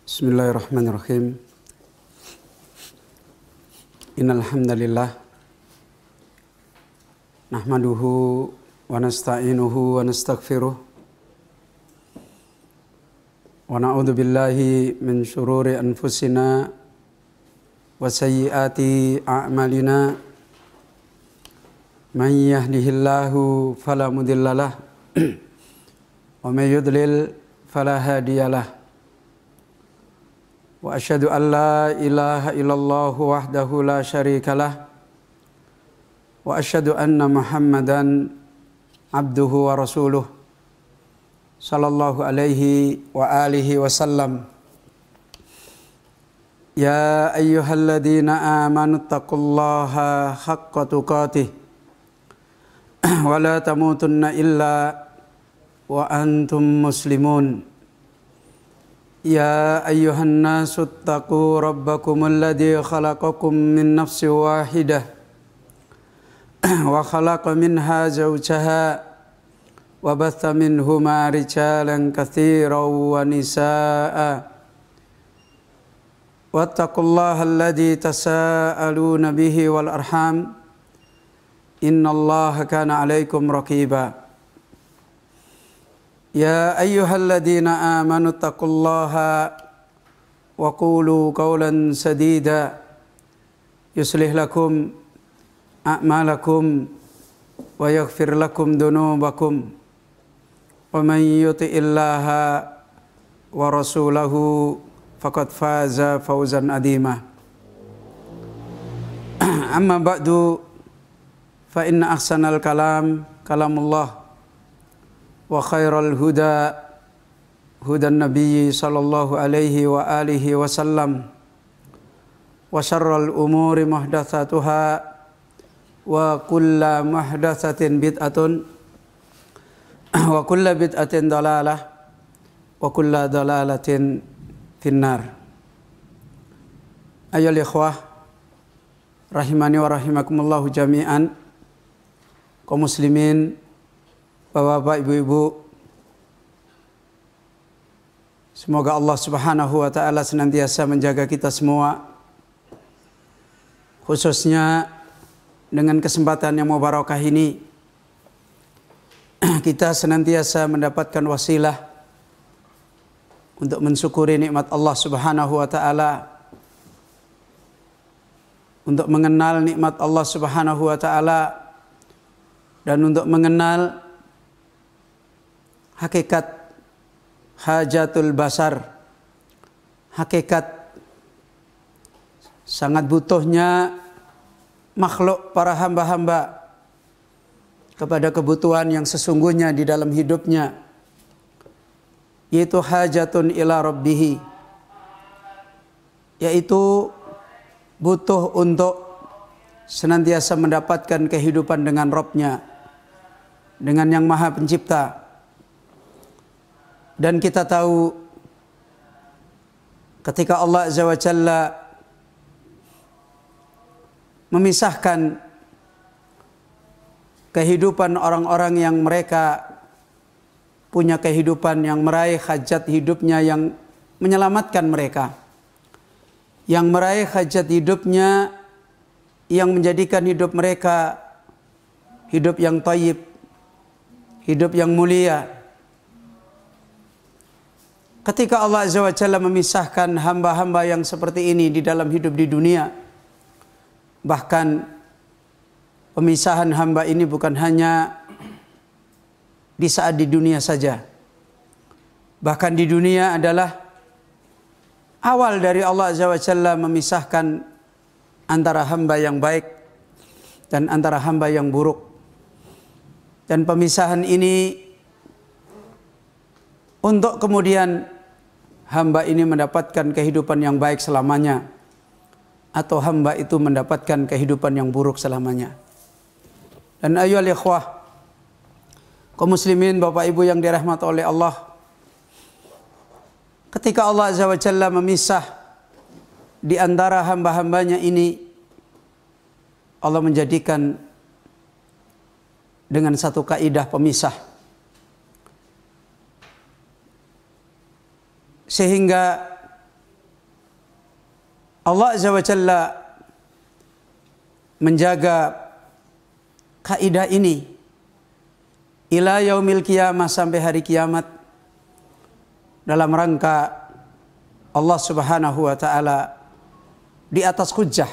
Bismillahirrahmanirrahim. Innal hamdalillah nahmaduhu wa nasta'inuhu wa nastaghfiruh wa na'udzu billahi min syururi anfusina wa sayyiati a'malina. Man yahdihillahu fala mudhillalah wa may yudlil fala hadiyalah. Wa asyhadu an la ilaha illallah wahdahu la syarikalah wa asyhadu anna Muhammadan abduhu wa rasuluh sallallahu alaihi wa alihi wasallam. Ya ayyuhalladzina amanu taqullaha haqqa tuqatih wa la tamutunna illa wa antum muslimun. Ya ayyuhan nasu attaqu rabbakumul ladzi khalaqakum min nafsin wahidah wa khalaqa minha zawjaha wa batha minhuma rijalan katsiran wa nisaa'a wattaqullaha alladzi tasaaluna bihi wal arham innallaha kana 'alaikum raqiba. Ya ayyuhalladzina amanu taqullaha wa qulu qawlan sadida yuslih lakum a'malakum wa yaghfir lakum dunubakum wa man yuti'illaha wa rasulahu faqad faza fawzan adima. Amma ba'du fa inna ahsanal kalam kalamullah wa khairal huda hudan nabiyyi sallallahu alaihi wa alihi wasallam wa syarral umuri muhdatsatuha wa kullu muhdatsatin bid'atun wa kullu bid'atin dalalah wa kullu dalalatin finnar. Ayyuhal ikhwah rahimani wa rahimakumullahu jami'an, kaum muslimin, Bapak-bapak, ibu-ibu, semoga Allah Subhanahu wa ta'ala senantiasa menjaga kita semua, khususnya dengan kesempatan yang mubarakah ini kita senantiasa mendapatkan wasilah untuk mensyukuri nikmat Allah Subhanahu wa ta'ala, untuk mengenal nikmat Allah Subhanahu wa ta'ala, dan untuk mengenal hakikat hajatul basar, hakikat sangat butuhnya makhluk para hamba-hamba kepada kebutuhan yang sesungguhnya di dalam hidupnya, yaitu hajatun ila rabbihi, yaitu butuh untuk senantiasa mendapatkan kehidupan dengan Rabb-Nya, dengan yang Maha Pencipta. Dan kita tahu ketika Allah Azza wa Jalla memisahkan kehidupan orang-orang yang mereka punya kehidupan yang meraih hajat hidupnya yang menyelamatkan mereka, yang meraih hajat hidupnya yang menjadikan hidup mereka hidup yang thayyib, hidup yang mulia. Ketika Allah Azza wa Jalla memisahkan hamba-hamba yang seperti ini di dalam hidup di dunia, bahkan pemisahan hamba ini bukan hanya di saat di dunia saja, bahkan di dunia adalah awal dari Allah Azza wa Jalla memisahkan antara hamba yang baik dan antara hamba yang buruk. Dan pemisahan ini untuk kemudian hamba ini mendapatkan kehidupan yang baik selamanya, atau hamba itu mendapatkan kehidupan yang buruk selamanya. Dan ayyuhal ikhwah, kaum muslimin, bapak ibu yang dirahmati oleh Allah, ketika Allah Azza wa Jalla memisah di antara hamba-hambanya ini, Allah menjadikan dengan satu kaidah pemisah. Sehingga Allah Azza wa Jalla menjaga kaidah ini ila yaumil qiyamah, sampai hari kiamat, dalam rangka Allah Subhanahu wa taala di atas hujjah.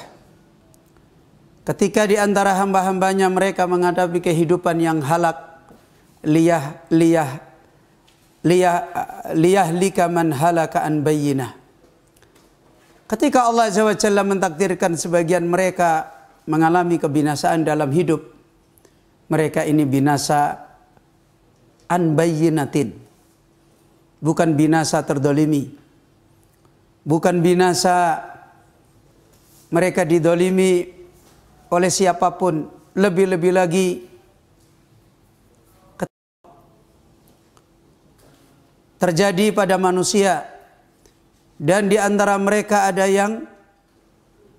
Ketika di antara hamba-hambanya mereka menghadapi kehidupan yang halak, liyahlika man halaka an bayyinah. Ketika Allah Azza wa Jalla mentakdirkan sebagian mereka mengalami kebinasaan dalam hidup, mereka ini binasa an bayyinatin, bukan binasa terdolimi, bukan binasa mereka didolimi oleh siapapun, lebih-lebih lagi terjadi pada manusia, dan di antara mereka ada yang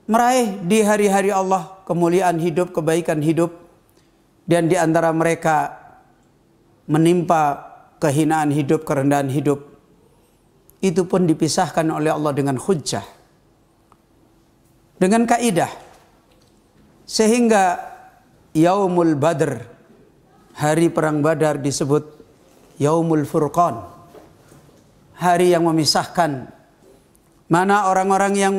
meraih di hari-hari Allah kemuliaan hidup, kebaikan hidup, dan di antara mereka menimpa kehinaan hidup, kerendahan hidup. Itu pun dipisahkan oleh Allah dengan hujjah, dengan kaidah, sehingga Yaumul Badr, hari perang Badar, disebut Yaumul Furqan, hari yang memisahkan mana orang-orang yang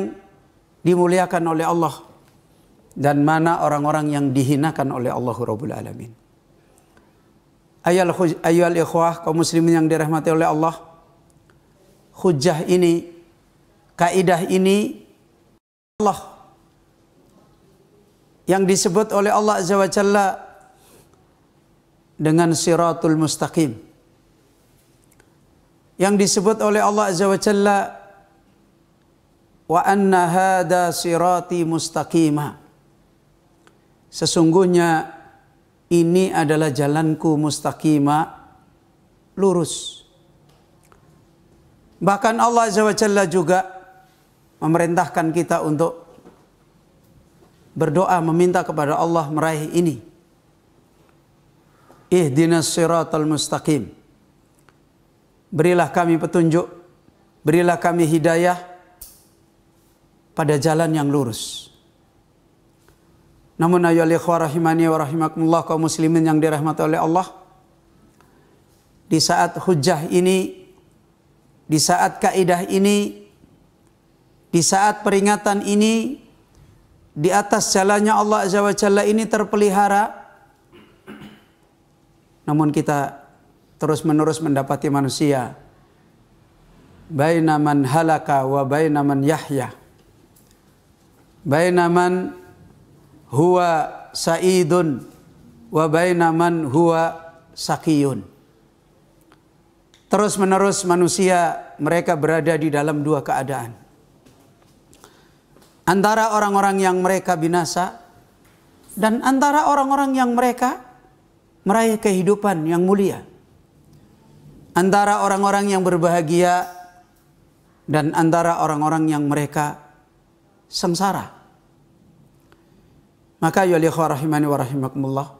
dimuliakan oleh Allah dan mana orang-orang yang dihinakan oleh Allah Rabbul Alamin. Ayyuhal ikhwah, kaum muslimin yang dirahmati oleh Allah, hujjah ini, kaidah ini, Allah yang disebut oleh Allah Azza wa Jalla dengan siratul mustaqim, yang disebut oleh Allah Azza wa Jalla wa anna hada sirati mustaqima, sesungguhnya ini adalah jalanku mustaqima, lurus. Bahkan Allah Azza wa Jalla juga memerintahkan kita untuk berdoa, meminta kepada Allah meraih ini. Ihdinas siratal mustaqim, berilah kami petunjuk, berilah kami hidayah pada jalan yang lurus. Namun ayyuhal ikhwah rahimani wa rahimakumullah, kaum muslimin yang dirahmati oleh Allah, di saat hujjah ini, di saat kaidah ini, di saat peringatan ini, di atas jalannya Allah Azza wa Jalla ini terpelihara, namun kita terus-menerus mendapati manusia baina man halaka wa baina man yahya, baina man huwa sa'idun wa baina man huwa sakiyun. Terus-menerus manusia mereka berada di dalam dua keadaan. Antara orang-orang yang mereka binasa dan antara orang-orang yang mereka meraih kehidupan yang mulia. Antara orang-orang yang berbahagia dan antara orang-orang yang mereka sengsara. Maka ya ikhwah rahimani wa rahimakumullah,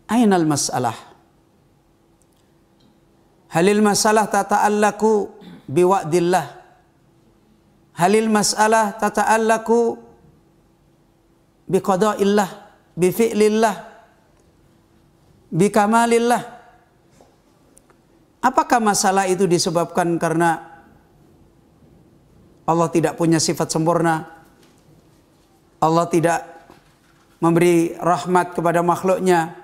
ainal mas'alah? Halil masalah tata'allaku biwa'dillah, halil masalah tata'allaku biqada'illah, bifi'lillah, bikamalillah. Apakah masalah itu disebabkan karena Allah tidak punya sifat sempurna, Allah tidak memberi rahmat kepada makhluknya,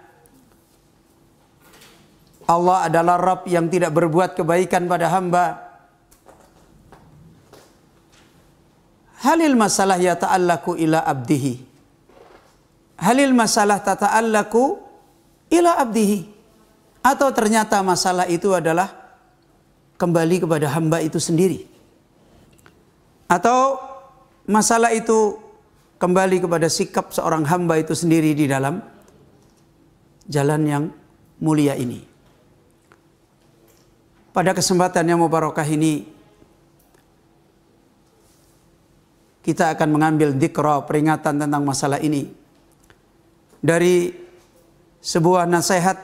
Allah adalah Rabb yang tidak berbuat kebaikan pada hamba? Halil masalah yata'allaku ila abdihi, halil masalah tata'allaku ila abdihi, atau ternyata masalah itu adalah kembali kepada hamba itu sendiri, atau masalah itu kembali kepada sikap seorang hamba itu sendiri di dalam jalan yang mulia ini. Pada kesempatan yang mubarakah ini, kita akan mengambil dzikra, peringatan tentang masalah ini dari sebuah nasihat,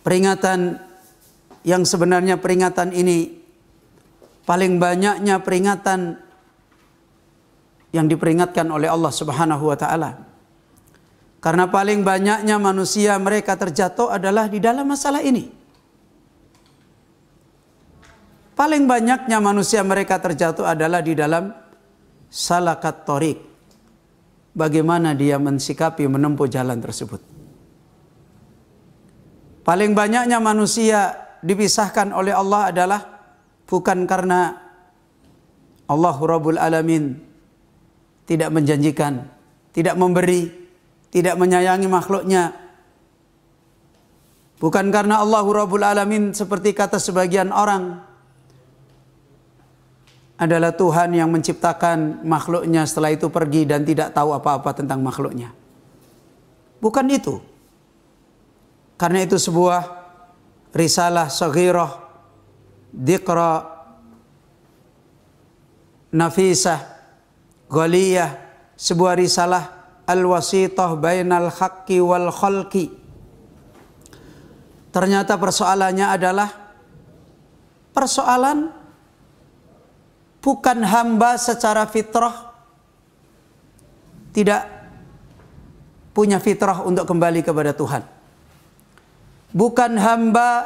peringatan yang sebenarnya peringatan ini paling banyaknya peringatan yang diperingatkan oleh Allah Subhanahu wa taala. Karena paling banyaknya manusia mereka terjatuh adalah di dalam masalah ini. Paling banyaknya manusia mereka terjatuh adalah di dalam salakat thoriq. Bagaimana dia mensikapi menempuh jalan tersebut. Paling banyaknya manusia dipisahkan oleh Allah adalah bukan karena Allah Rabbul Alamin tidak menjanjikan, tidak memberi, tidak menyayangi makhluknya. Bukan karena Allah Rabbul Alamin seperti kata sebagian orang adalah Tuhan yang menciptakan makhluknya setelah itu pergi dan tidak tahu apa-apa tentang makhluknya. Bukan itu. Karena itu sebuah risalah saghirah, diqra, nafisah, ghaliyah, sebuah risalah al-wasithah bainal haqqi wal khalqi. Ternyata persoalannya adalah persoalan bukan hamba secara fitrah tidak punya fitrah untuk kembali kepada Tuhan. Bukan hamba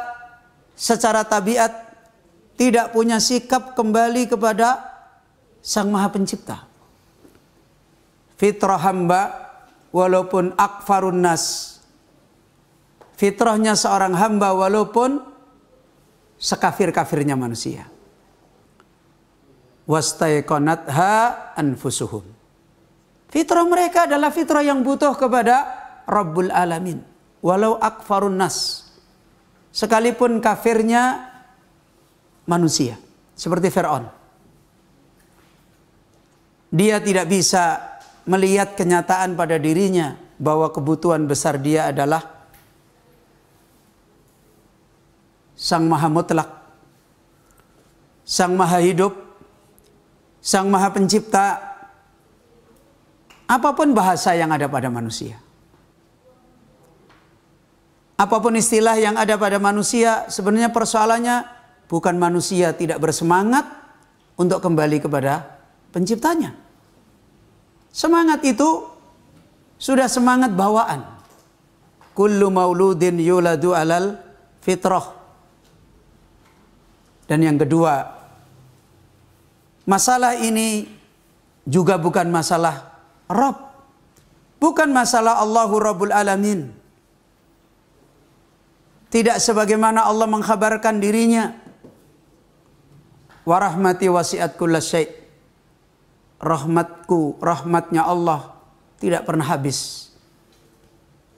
secara tabiat tidak punya sikap kembali kepada Sang Maha Pencipta. Fitrah hamba walaupun akfarun nas, fitrahnya seorang hamba walaupun sekafir-kafirnya manusia. Wastaiqanatha anfusuhum. Fitrah mereka adalah fitrah yang butuh kepada Rabbul Alamin. Walau akfarun nas, sekalipun kafirnya manusia, seperti Fir'aun. Dia tidak bisa melihat kenyataan pada dirinya bahwa kebutuhan besar dia adalah Sang Maha Mutlak, Sang Maha Hidup, Sang Maha Pencipta, apapun bahasa yang ada pada manusia. Apapun istilah yang ada pada manusia, sebenarnya persoalannya bukan manusia tidak bersemangat untuk kembali kepada penciptanya. Semangat itu sudah semangat bawaan. Kullu mauludin yuladu alal fitrah. Dan yang kedua, masalah ini juga bukan masalah Rabb. Bukan masalah Allahu Rabbul Alamin. Tidak sebagaimana Allah mengkhabarkan dirinya. Wa rahmati wasi'at kulla syai'. Rahmatku, rahmatnya Allah tidak pernah habis.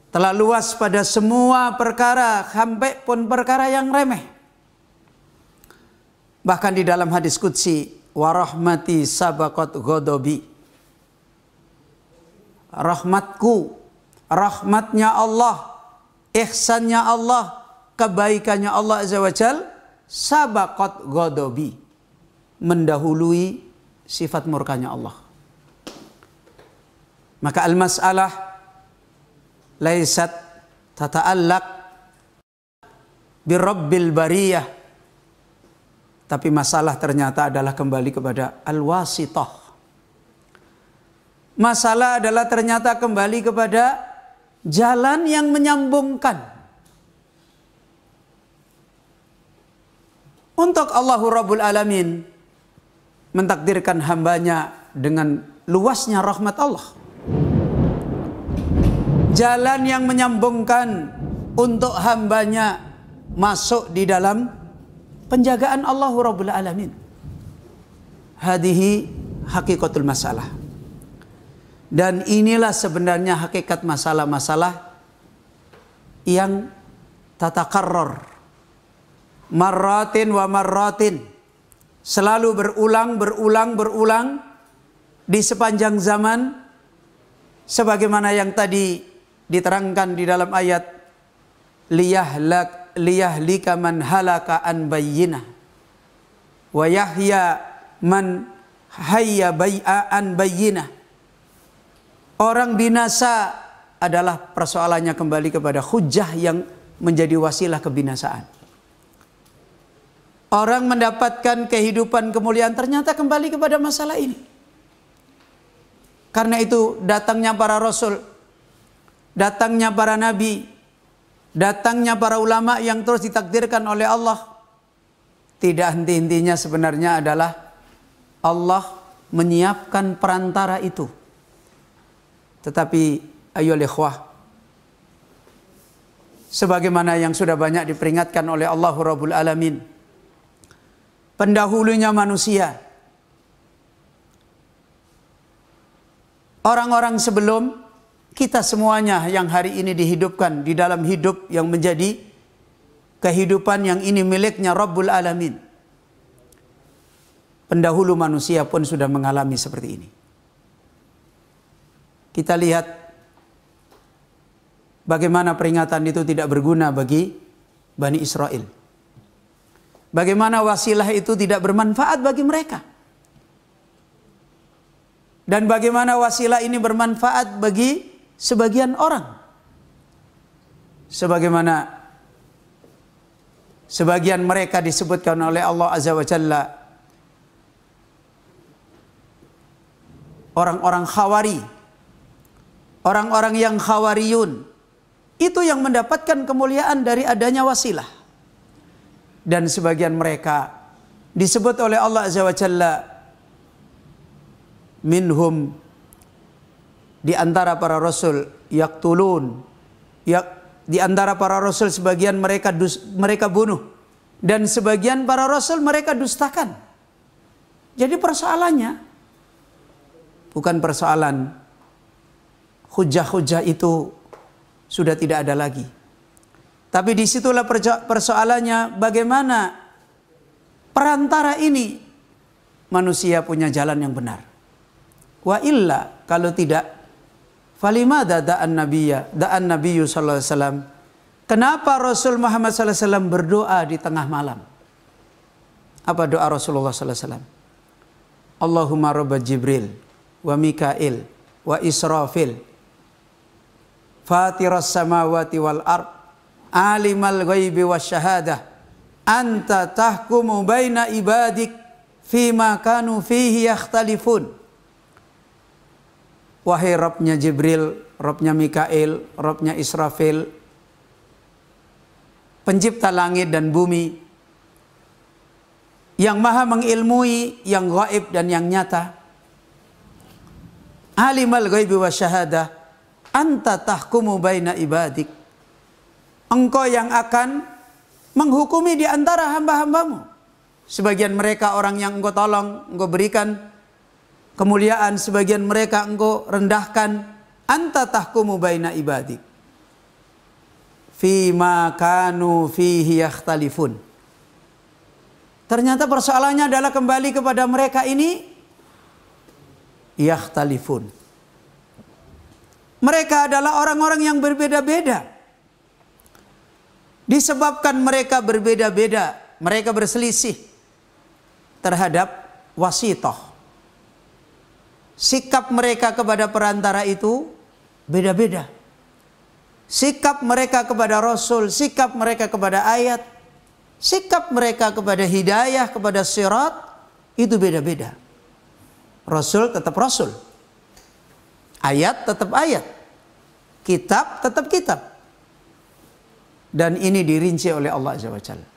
Telah luas pada semua perkara, sampai pun perkara yang remeh. Bahkan di dalam hadis qudsi, wa rahmati sabaqat ghadabi. Rahmatku, rahmatnya Allah, ihsannya Allah, kebaikannya Allah Azza wa Jal, sabaqat ghadabi, mendahului sifat murkanya Allah. Maka al-mas'alah laisat tata'allaq birabbil bariyah, tapi masalah ternyata adalah kembali kepada al-wasithah. Masalah adalah ternyata kembali kepada jalan yang menyambungkan. Untuk Allahu Rabbul Alamin mentakdirkan hambanya dengan luasnya rahmat Allah. Jalan yang menyambungkan untuk hambanya masuk di dalam penjagaan Allahu Rabbul Alamin. Hadihi hakikatul masalah. Dan inilah sebenarnya hakikat masalah-masalah yang tatakarrar marratin wa marratin, selalu berulang di sepanjang zaman, sebagaimana yang tadi diterangkan di dalam ayat liyahlika man halaka an bayyinah wa yahya man hayya an bayyinah. Orang binasa adalah persoalannya kembali kepada hujjah yang menjadi wasilah kebinasaan. orang mendapatkan kehidupan kemuliaan ternyata kembali kepada masalah ini. Karena itu datangnya para rasul, datangnya para nabi, datangnya para ulama yang terus ditakdirkan oleh Allah, tidak henti-hentinya sebenarnya adalah Allah menyiapkan perantara itu. Tetapi ayolah ikhwah, sebagaimana yang sudah banyak diperingatkan oleh Allah Rabbul Alamin, pendahulunya manusia, orang-orang sebelum kita semuanya yang hari ini dihidupkan di dalam hidup yang menjadi kehidupan yang ini miliknya Rabbul Alamin, pendahulu manusia pun sudah mengalami seperti ini. Kita lihat bagaimana peringatan itu tidak berguna bagi Bani Israel. Bagaimana wasilah itu tidak bermanfaat bagi mereka. Dan bagaimana wasilah ini bermanfaat bagi sebagian orang. Sebagaimana sebagian mereka disebutkan oleh Allah Azza wa Jalla orang-orang Khawari, orang-orang yang Khawariyun, itu yang mendapatkan kemuliaan dari adanya wasilah. Dan sebagian mereka disebut oleh Allah Azza wa Jalla, minhum, di antara para rasul, yaktulun, di antara para rasul sebagian mereka bunuh, dan sebagian para rasul mereka dustakan. Jadi persoalannya bukan persoalan hujah-hujah itu sudah tidak ada lagi. Tapi disitulah persoalannya, bagaimana perantara ini manusia punya jalan yang benar. Wa illa, kalau tidak, falimada da'an nabiyyu sallallahu alaihi wasallam. Kenapa Rasul Muhammad sallallahu alaihi wasallam berdoa di tengah malam? Apa doa Rasulullah sallallahu alaihi wasallam? Allahumma rabb Jibril wa Mikail wa Israfil, fatiras samawati wal ard, alimal ghaibi wasyahadah, anta tahkumu baina ibadik fima kanu fihi yakhtalifun. Wahai Rabbnya Jibril, Rabbnya Mikail, Rabbnya Israfil, pencipta langit dan bumi, yang maha mengilmui yang gaib dan yang nyata, alimal ghaibi wasyahadah, anta tahkumu baina ibadik, engkau yang akan menghukumi di antara hamba-hambamu. Sebagian mereka orang yang engkau tolong, engkau berikan kemuliaan, sebagian mereka engkau rendahkan. Anta tahkumu baina ibadik fima kanu fihi yakhtalifun. Ternyata persoalannya adalah kembali kepada mereka ini yakhtalifun. Mereka adalah orang-orang yang berbeda-beda. Disebabkan mereka berbeda-beda, mereka berselisih terhadap wasithah. Sikap mereka kepada perantara itu beda-beda. Sikap mereka kepada Rasul, sikap mereka kepada ayat, sikap mereka kepada hidayah, kepada sirat, itu beda-beda. Rasul tetap Rasul, ayat tetap ayat, kitab tetap kitab. Dan ini dirinci oleh Allah Azza wa Jalla.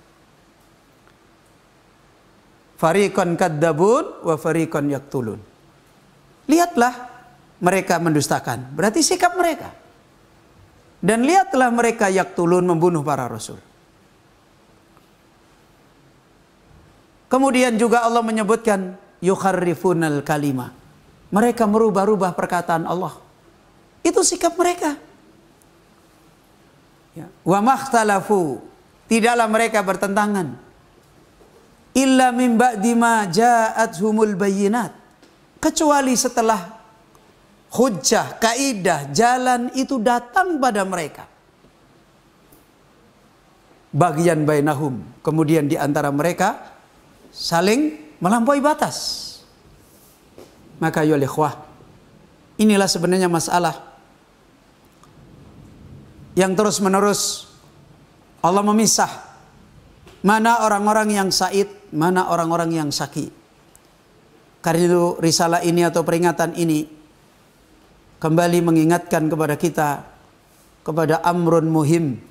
Fariqan kadzabun wa fariqan yaktulun. Lihatlah mereka mendustakan, berarti sikap mereka. Dan lihatlah mereka yaktulun, membunuh para rasul. Kemudian juga Allah menyebutkan yukharrifunal kalimah. Mereka merubah-rubah perkataan Allah. Itu sikap mereka. Wa makhtalafu, tidaklah mereka bertentangan. Illa min ba'di ma ja'athumul bayyinat, kecuali setelah hujjah, kaidah, jalan itu datang pada mereka. Bagian bainahum, kemudian di antara mereka saling melampaui batas. Maka ya ikhwah, inilah sebenarnya masalah yang terus menerus Allah memisah Mana orang-orang yang said, mana orang-orang yang syaqi. Karena itu risalah ini atau peringatan ini kembali mengingatkan kepada kita, kepada amrun muhim,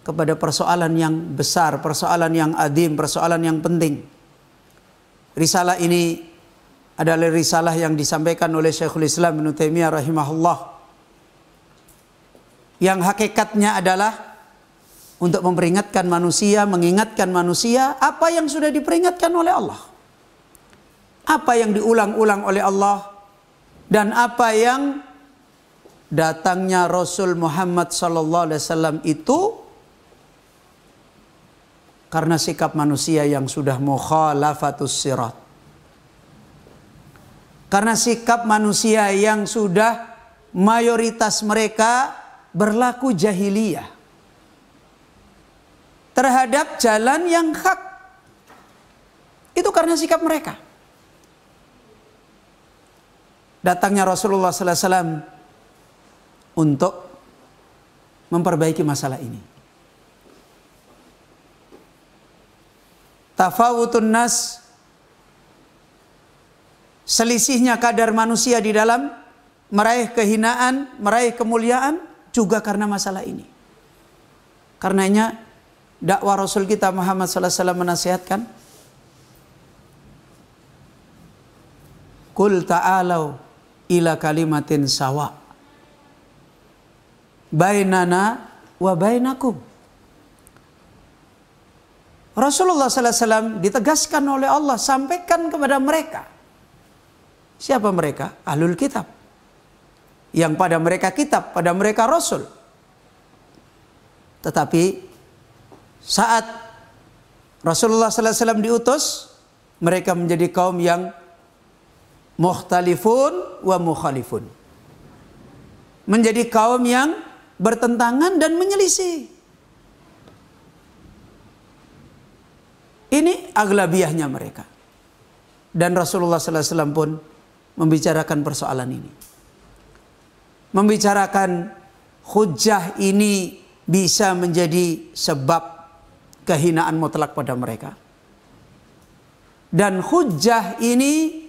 kepada persoalan yang besar, persoalan yang adim, persoalan yang penting. Risalah ini adalah risalah yang disampaikan oleh Syekhul Islam Ibnu Taimiyah rahimahullah, yang hakikatnya adalah untuk memperingatkan manusia, mengingatkan manusia apa yang sudah diperingatkan oleh Allah, apa yang diulang-ulang oleh Allah, dan apa yang datangnya Rasul Muhammad SAW itu karena sikap manusia yang sudah mukhalafatus sirat. Karena sikap manusia yang sudah mayoritas mereka berlaku jahiliyah terhadap jalan yang hak. Itu karena sikap mereka. Datangnya Rasulullah SAW untuk memperbaiki masalah ini. Tafawutun nas, selisihnya kadar manusia di dalam meraih kehinaan, meraih kemuliaan juga karena masalah ini. Karenanya dakwah Rasul kita Muhammad SAW menasihatkan, Qul ta'alau ila kalimatin sawa bainana wa bainakum. Rasulullah SAW ditegaskan oleh Allah, sampaikan kepada mereka. Siapa mereka? Ahlul kitab. Yang pada mereka kitab, pada mereka Rasul. Tetapi saat Rasulullah SAW diutus, mereka menjadi kaum yang mukhtalifun wa mukhalifun. Menjadi kaum yang bertentangan dan menyelisih. Ini aglabiyahnya mereka. Dan Rasulullah SAW pun membicarakan persoalan ini. Membicarakan hujjah ini bisa menjadi sebab kehinaan mutlak pada mereka. Dan hujjah ini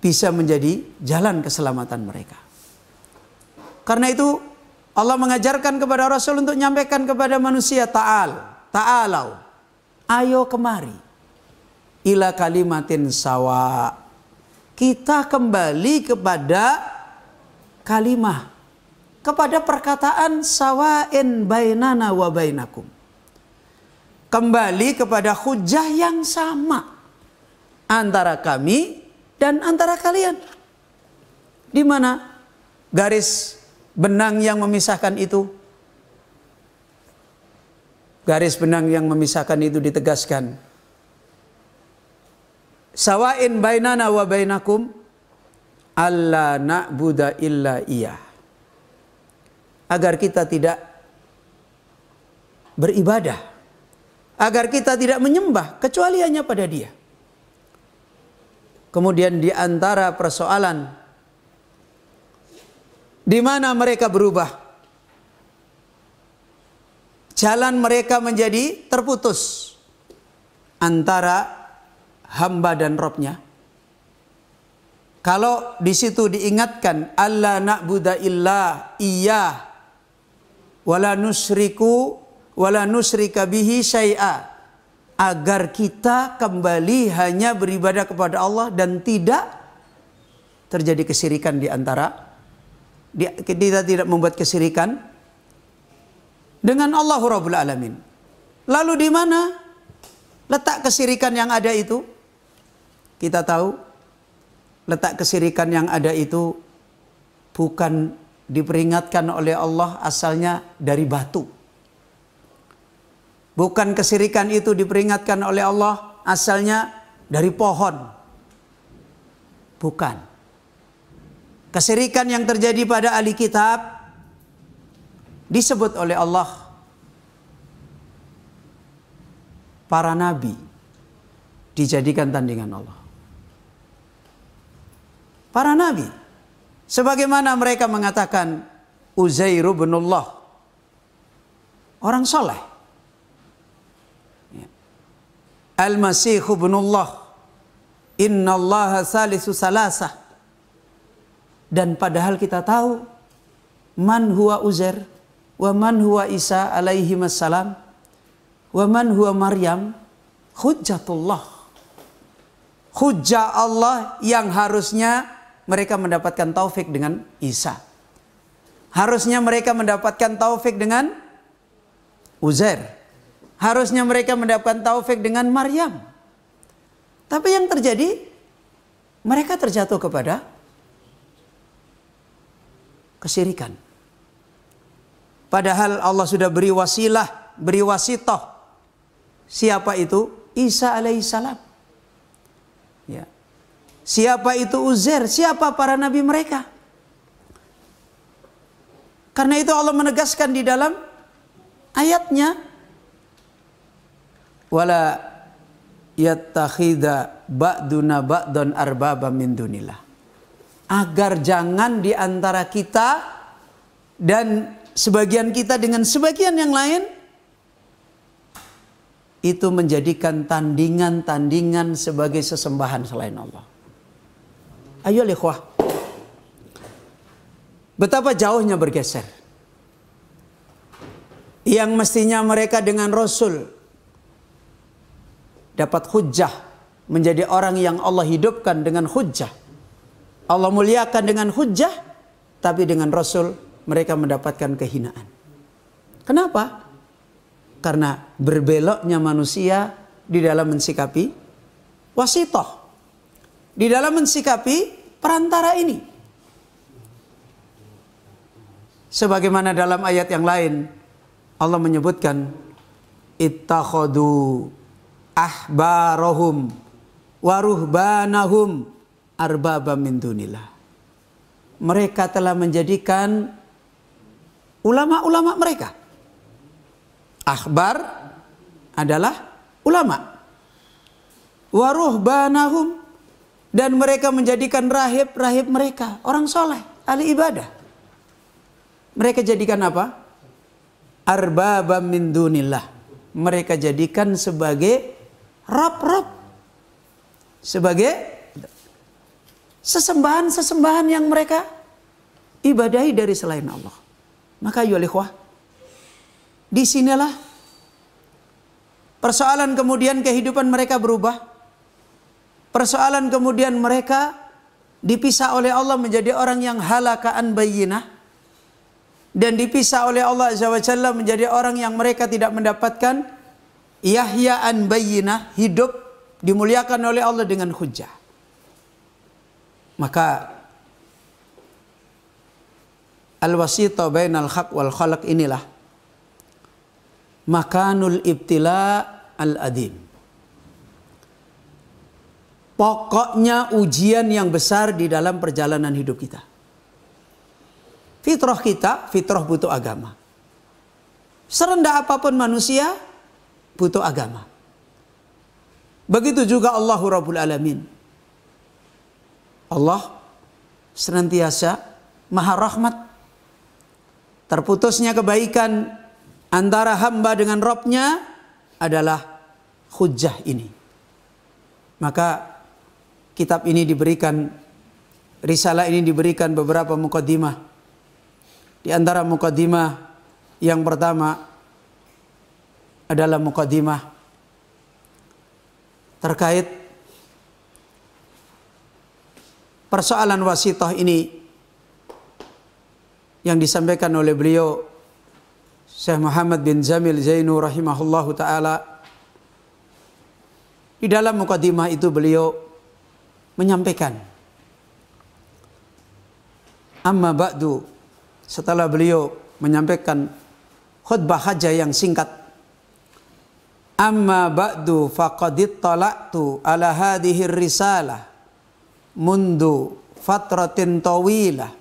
bisa menjadi jalan keselamatan mereka. Karena itu Allah mengajarkan kepada Rasul untuk menyampaikan kepada manusia, ta'alau, ayo kemari, ila kalimatin sawa, kita kembali kepada kalimah, kepada perkataan sawain bainana wa bainakum, kembali kepada hujjah yang sama antara kami dan antara kalian. Di mana garis benang yang memisahkan itu? Garis benang yang memisahkan itu ditegaskan, sawain bainana wa bainakum alla na'budu illa iyah. Agar kita tidak beribadah, agar kita tidak menyembah kecuali hanya pada Dia. Kemudian di antara persoalan di mana mereka berubah, jalan mereka menjadi terputus antara hamba dan Robnya. Kalau di situ diingatkan alla na'budu illa iyyah wala nusyrika bihi syai'a, agar kita kembali hanya beribadah kepada Allah dan tidak terjadi kesyirikan di antara, kita tidak membuat kesyirikan dengan Allah Rabbul Alamin. Lalu di mana letak kesyirikan yang ada itu? Kita tahu letak kesyirikan yang ada itu bukan diperingatkan oleh Allah asalnya dari batu. Bukan kesyirikan itu diperingatkan oleh Allah asalnya dari pohon. Bukan. Kesyirikan yang terjadi pada ahli kitab disebut oleh Allah para nabi dijadikan tandingan Allah. Para nabi, sebagaimana mereka mengatakan Uzair ibnullah, orang soleh. Al-Masih ibnullah, innallaha salisu salasah. Dan padahal kita tahu man huwa Uzair wa man huwa Isa alaihi wassalam wa man huwa Maryam hujjatullah. Hujjah Allah yang harusnya mereka mendapatkan taufik dengan Isa. Harusnya mereka mendapatkan taufik dengan Uzair. Harusnya mereka mendapatkan taufik dengan Maryam. Tapi yang terjadi, mereka terjatuh kepada kesyirikan. Padahal Allah sudah beri wasilah, beri wasitoh. Siapa itu? Isa alaihissalam. Ya. Siapa itu Uzair? Siapa para nabi mereka? Karena itu Allah menegaskan di dalam ayatnya, wala yattakhidha ba'duna ba'dan arbaba min dunillah. Agar jangan di antara kita dan sebagian kita dengan sebagian yang lain itu menjadikan tandingan-tandingan sebagai sesembahan selain Allah. Ayo ikhwah, betapa jauhnya bergeser. Yang mestinya mereka dengan Rasul dapat hujjah, menjadi orang yang Allah hidupkan dengan hujjah, Allah muliakan dengan hujjah, tapi dengan Rasul mereka mendapatkan kehinaan. Kenapa? Karena berbeloknya manusia di dalam mensikapi wasitoh, di dalam mensikapi perantara ini. Sebagaimana dalam ayat yang lain Allah menyebutkan, ittakhadu ahbarahum wa ruhbanahum arbaba min dunillah. Mereka telah menjadikan ulama-ulama mereka. Ahbar adalah ulama. Wa ruhbanahum, dan mereka menjadikan rahib-rahib mereka orang soleh, ahli ibadah. Mereka jadikan apa? Arbaba min dunillah. Mereka jadikan sebagai rab-rab, sebagai sesembahan-sesembahan yang mereka ibadahi dari selain Allah. Maka ya ikhwah, disinilah persoalan kemudian kehidupan mereka berubah. Persoalan kemudian mereka dipisah oleh Allah menjadi orang yang halaka an bayyinah, dan dipisah oleh Allah Azza wa Jalla menjadi orang yang mereka tidak mendapatkan yahya an bayyinah, hidup dimuliakan oleh Allah dengan hujjah. Maka al-wasita bainal haq wal khalaq inilah makanul ibtila al-adim. Pokoknya ujian yang besar di dalam perjalanan hidup kita. Fitrah kita, fitrah butuh agama. Serendah apapun manusia, butuh agama. Begitu juga Allahu Rabbul Alamin. Allah senantiasa maha rahmat. Terputusnya kebaikan antara hamba dengan Rabbnya adalah hujjah ini. Maka kitab ini diberikan, risalah ini diberikan beberapa mukaddimah. Di antara mukaddimah yang pertama adalah mukaddimah terkait persoalan wasithah ini yang disampaikan oleh beliau Syekh Muhammad bin Jamil Zainu rahimahullahu ta'ala. Di dalam mukaddimah itu beliau menyampaikan, amma ba'du, setelah beliau menyampaikan khutbah hajah yang singkat, amma ba'du faqad ittala'tu ala hadhihi risalah mundu fatratin tawilah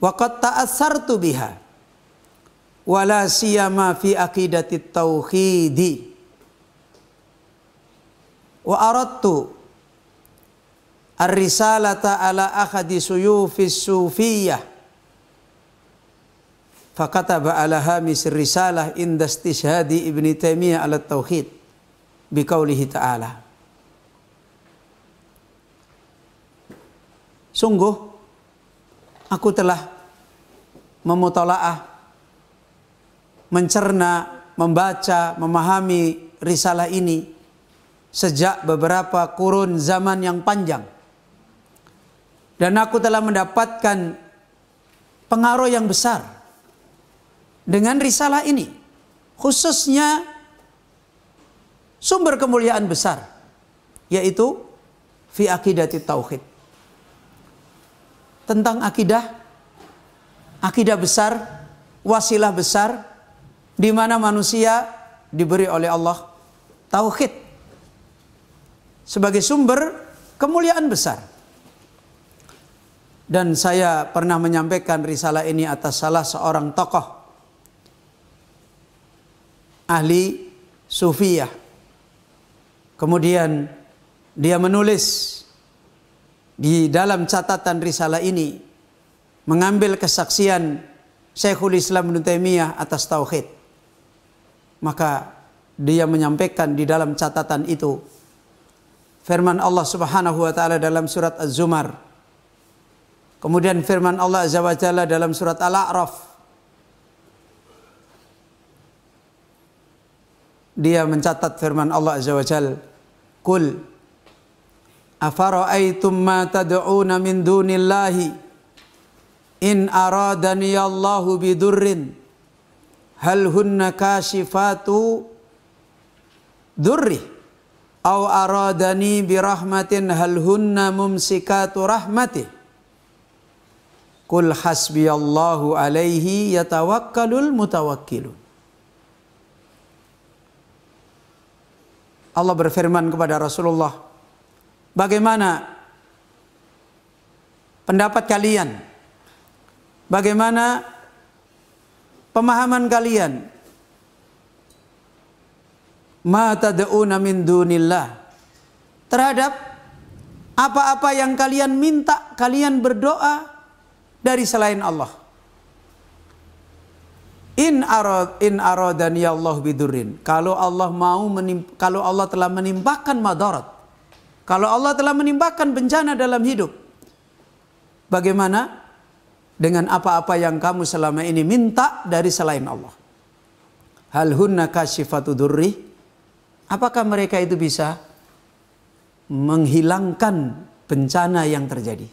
wa qad ta'assartu biha wala siyama fi aqidatit tauhidi wa aradtu ar-risalata ala akhadi suyufis sufiyah fakataba ala hamis risalah inda istishhadi Ibn Taimiyah ala tauhid biqaulihi ta'ala. Sungguh aku telah memutalaah, mencerna, membaca, memahami risalah ini sejak beberapa kurun zaman yang panjang. Dan aku telah mendapatkan pengaruh yang besar dengan risalah ini. Khususnya sumber kemuliaan besar, yaitu fi aqidati tauhid. Tentang akidah besar, wasilah besar, di mana manusia diberi oleh Allah tauhid sebagai sumber kemuliaan besar. Dan saya pernah menyampaikan risalah ini atas salah seorang tokoh ahli sufiyah. Kemudian dia menulis di dalam catatan risalah ini, mengambil kesaksian Syekhul Islam Ibnu Taimiyah atas tauhid. Maka dia menyampaikan di dalam catatan itu firman Allah Subhanahu wa taala dalam surat Az-Zumar. Kemudian firman Allah Azza wa Jalla dalam surat Al-A'raf. Dia mencatat firman Allah Azza wa Jalla, "Qul afara'aitum ma tad'una min dunillahi in aradani Allahu bidurrin hal hunna kashifatu durri aw aradani birahmatin hal hunna mumsikatu rahmati qul hasbiyallahu alaihi yatawakkalul mutawakkilun." Allah berfirman kepada Rasulullah, bagaimana pendapat kalian? Bagaimana pemahaman kalian? Ma tad'una min dunillah, terhadap apa-apa yang kalian minta, kalian berdoa dari selain Allah. In aradani Allah bidurrin, kalau Allah kalau Allah telah menimpakan madarat, kalau Allah telah menimpakan bencana dalam hidup, bagaimana dengan apa-apa yang kamu selama ini minta dari selain Allah? Hal hunna kashifatu durri, apakah mereka itu bisa menghilangkan bencana yang terjadi?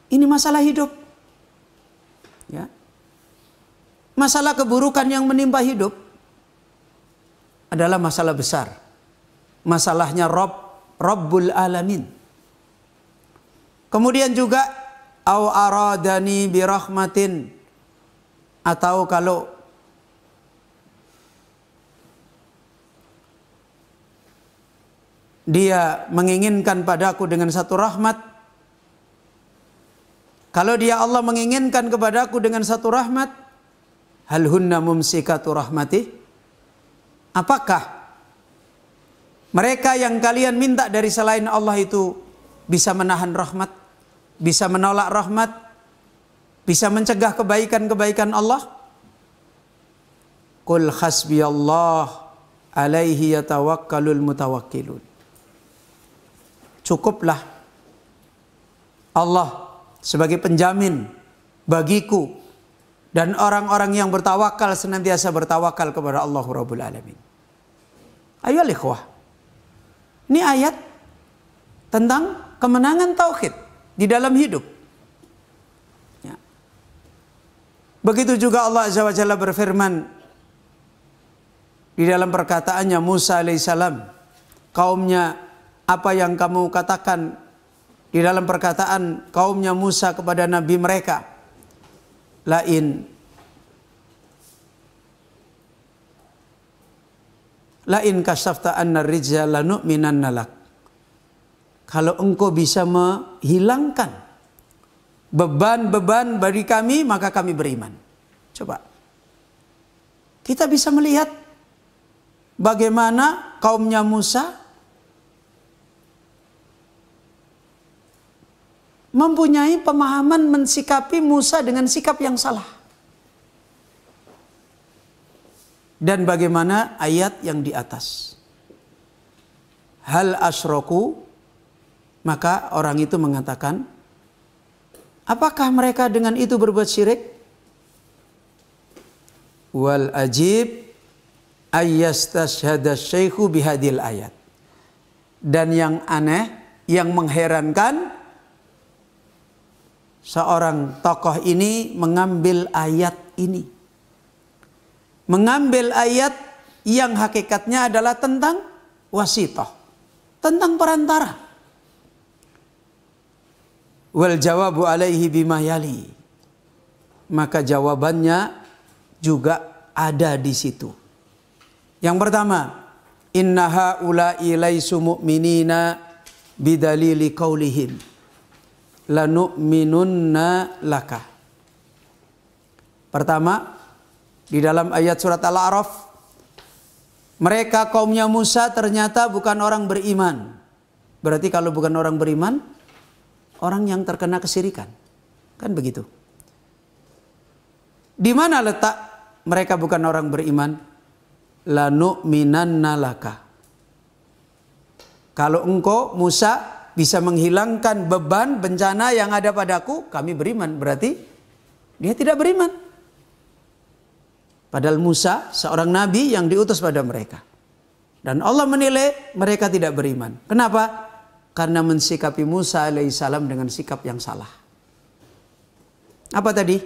Ini masalah hidup, ya. Masalah keburukan yang menimpa hidup adalah masalah besar. Masalahnya Rabbul Alamin. Kemudian juga au aradani birahmatin, atau kalau dia menginginkan padaku dengan satu rahmat, kalau dia Allah menginginkan kepadaku dengan satu rahmat, hal hunna mumsikatu rahmati, apakah mereka yang kalian minta dari selain Allah itu bisa menahan rahmat, bisa menolak rahmat, bisa mencegah kebaikan-kebaikan Allah? Qul hasbiyallah alaihi yatawakkalul mutawakkilun. Cukuplah Allah sebagai penjamin bagiku dan orang-orang yang bertawakal senantiasa bertawakal kepada Allah Rabbul Alamin. Ayo ikhwah, ini ayat tentang kemenangan tauhid di dalam hidup, ya. Begitu juga Allah Azza wa Jalla berfirman di dalam perkataannya Musa alaihissalam, kaumnya, apa yang kamu katakan? Di dalam perkataan kaumnya Musa kepada nabi mereka, lain kasyafta anna rijza lanu'minanna lak. Kalau engkau bisa menghilangkan beban-beban bagi kami, maka kami beriman. Coba kita bisa melihat bagaimana kaumnya Musa mempunyai pemahaman mensikapi Musa dengan sikap yang salah. Dan bagaimana ayat yang di atas? Hal asyraku, maka orang itu mengatakan, apakah mereka dengan itu berbuat syirik? Wal ajib ayyastashhada syaikhu bihadil ayat. Dan yang aneh, yang mengherankan, seorang tokoh ini mengambil ayat ini. Mengambil ayat yang hakikatnya adalah tentang wasithah, tentang perantara. Wal jawabu alaihi bima yali. Maka jawabannya juga ada di situ. Yang pertama, inna haula'i laisu mu'minina bidalili qaulihim lanu'minunna laka. Pertama, di dalam ayat surat Al-A'raf, mereka kaumnya Musa ternyata bukan orang beriman. Berarti kalau bukan orang beriman, orang yang terkena kesyirikan. Kan begitu. Di mana letak mereka bukan orang beriman? Lanu'minanna laka. Kalau engkau Musa bisa menghilangkan beban bencana yang ada padaku, kami beriman. Berarti dia tidak beriman. Padahal Musa seorang nabi yang diutus pada mereka. Dan Allah menilai mereka tidak beriman. Kenapa? Karena mensikapi Musa alaihissalam dengan sikap yang salah. Apa tadi?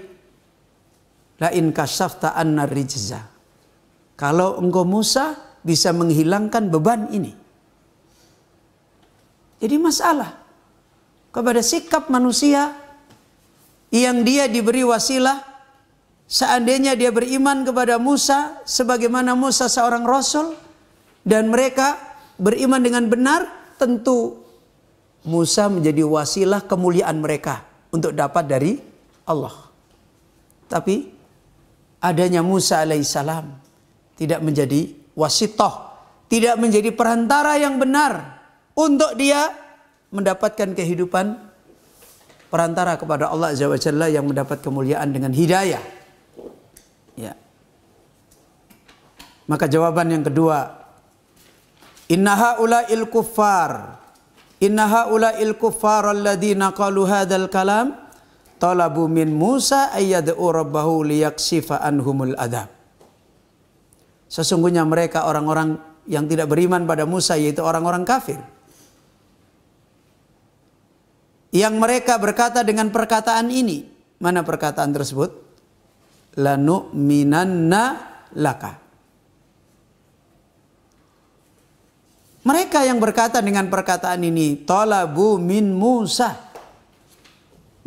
La in kasyafta anna rijza. Kalau engkau Musa bisa menghilangkan beban ini. Jadi masalah kepada sikap manusia yang dia diberi wasilah. Seandainya dia beriman kepada Musa sebagaimana Musa seorang rasul dan mereka beriman dengan benar, tentu Musa menjadi wasilah kemuliaan mereka untuk dapat dari Allah. Tapi adanya Musa alaihissalam tidak menjadi wasithah, tidak menjadi perantara yang benar untuk dia mendapatkan kehidupan, perantara kepada Allah Azza wa Jalla yang mendapat kemuliaan dengan hidayah. Ya. Maka jawaban yang kedua, inna haula'il kuffar, inna haula'il kuffar alladhina qalu hadzal kalam talabu min Musa ayyad'u rabbahu liyaksifa anhumul adab. Sesungguhnya mereka orang-orang yang tidak beriman pada Musa, yaitu orang-orang kafir, yang mereka berkata dengan perkataan ini. Mana perkataan tersebut? Lanu'minanna laka. Mereka yang berkata dengan perkataan ini, talabu min Musa.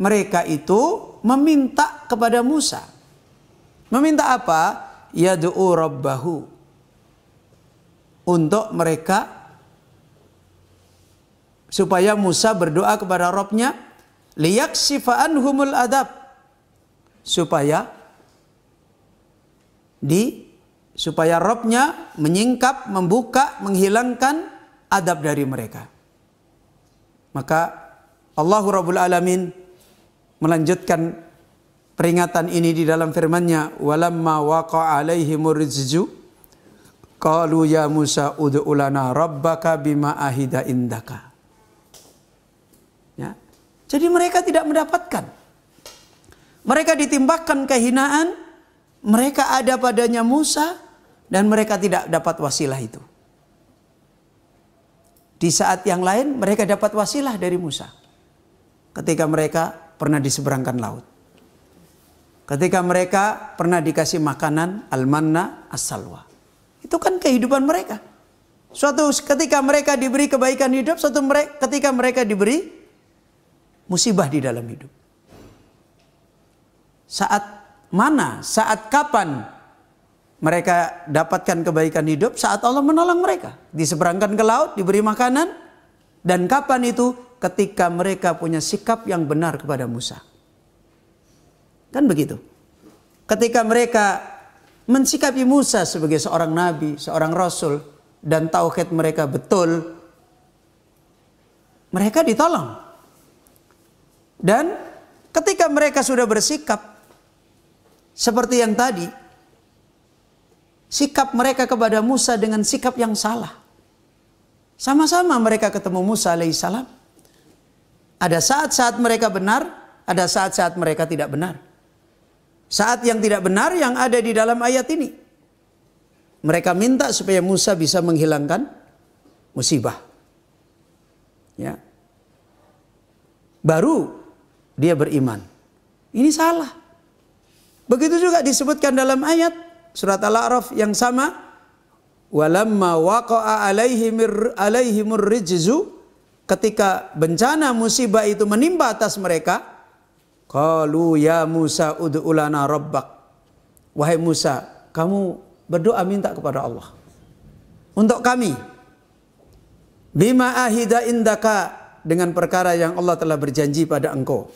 Mereka itu meminta kepada Musa. Meminta apa? Yad'u rabbahu. Untuk mereka, supaya Musa berdoa kepada Rabbnya, liyaksifa anhumul adab. Supaya Rabbnya menyingkap, membuka, menghilangkan adab dari mereka. Maka Allah Rabbul Alamin melanjutkan peringatan ini di dalam firman-Nya, walamma waqa'a alaihimur rijzu qalu ya Musa ud'u lana rabbaka bima ahida indaka. Ya. Jadi mereka tidak mendapatkan. Mereka ditimpakan kehinaan. Mereka ada padanya Musa dan mereka tidak dapat wasilah itu. Di saat yang lain mereka dapat wasilah dari Musa. Ketika mereka pernah diseberangkan laut. Ketika mereka pernah dikasih makanan al-manna as-salwa. Itu kan kehidupan mereka. Suatu ketika mereka diberi kebaikan hidup, ketika mereka diberi musibah di dalam hidup. Saat kapan mereka dapatkan kebaikan hidup? Saat Allah menolong mereka. Diseberangkan ke laut, diberi makanan. Dan kapan itu? Ketika mereka punya sikap yang benar kepada Musa. Kan begitu. Ketika mereka mensikapi Musa sebagai seorang nabi, seorang rasul, dan tauhid mereka betul, mereka ditolong. Dan ketika mereka sudah bersikap seperti yang tadi, sikap mereka kepada Musa dengan sikap yang salah. Sama-sama mereka ketemu Musa alaihissalam. Ada saat-saat mereka benar, ada saat-saat mereka tidak benar. Saat yang tidak benar yang ada di dalam ayat ini. Mereka minta supaya Musa bisa menghilangkan musibah. Ya. Baru dia beriman. Ini salah. Begitu juga disebutkan dalam ayat surat Al-A'raf yang sama. Walamma waqa'a alaihimur rijzu, ketika bencana musibah itu menimpa atas mereka, qalu ya Musa ud'u lana rabbak. Wahai Musa, kamu berdoa minta kepada Allah untuk kami. Bima ahida indaka, dengan perkara yang Allah telah berjanji pada engkau.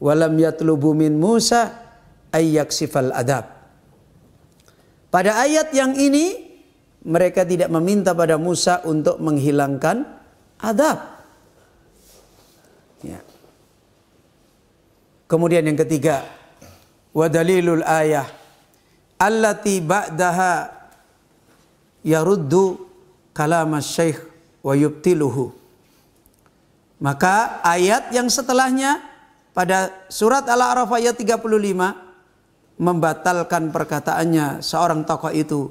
Walam yatlubu min Musa ayyaksifal adab. Pada ayat yang ini mereka tidak meminta pada Musa untuk menghilangkan adab. Ya. Kemudian yang ketiga, wa dalilul ayah allati ba'daha yaruddu kalam asy-syaikh wa yubtiluhu. Maka ayat yang setelahnya pada surat Al-A'raf ayat 35 membatalkan perkataannya seorang tokoh itu,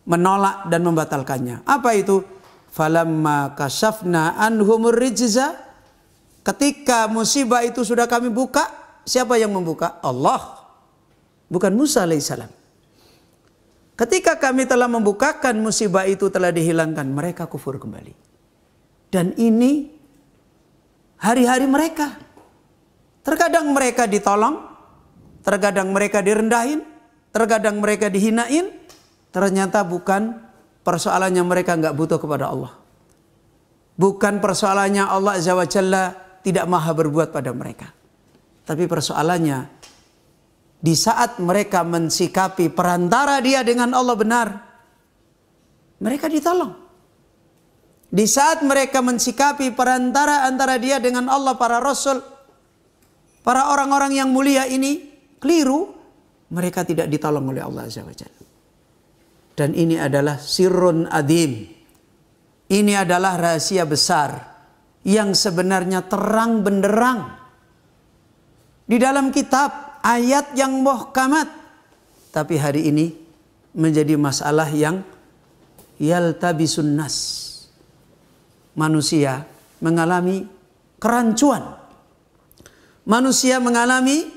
menolak dan membatalkannya. Apa itu? Falamma kasyafna anhumur rijza, ketika musibah itu sudah kami buka, siapa yang membuka? Allah, bukan Musa alaihissalam. Ketika kami telah membukakan musibah itu telah dihilangkan, mereka kufur kembali. Dan ini hari-hari mereka. Terkadang mereka ditolong, terkadang mereka direndahin, terkadang mereka dihinain. Ternyata bukan persoalannya mereka nggak butuh kepada Allah. Bukan persoalannya Allah Azza wa Jalla tidak maha berbuat pada mereka. Tapi persoalannya di saat mereka mensikapi perantara dia dengan Allah benar, mereka ditolong. Di saat mereka mensikapi perantara antara dia dengan Allah, para rasul, para orang-orang yang mulia ini keliru, mereka tidak ditolong oleh Allah Azza wa Jalla. Dan ini adalah sirrun adim. Ini adalah rahasia besar yang sebenarnya terang benderang di dalam kitab, ayat yang muhkamat, tapi hari ini menjadi masalah yang yaltabisun nas. Manusia mengalami kerancuan. Manusia mengalami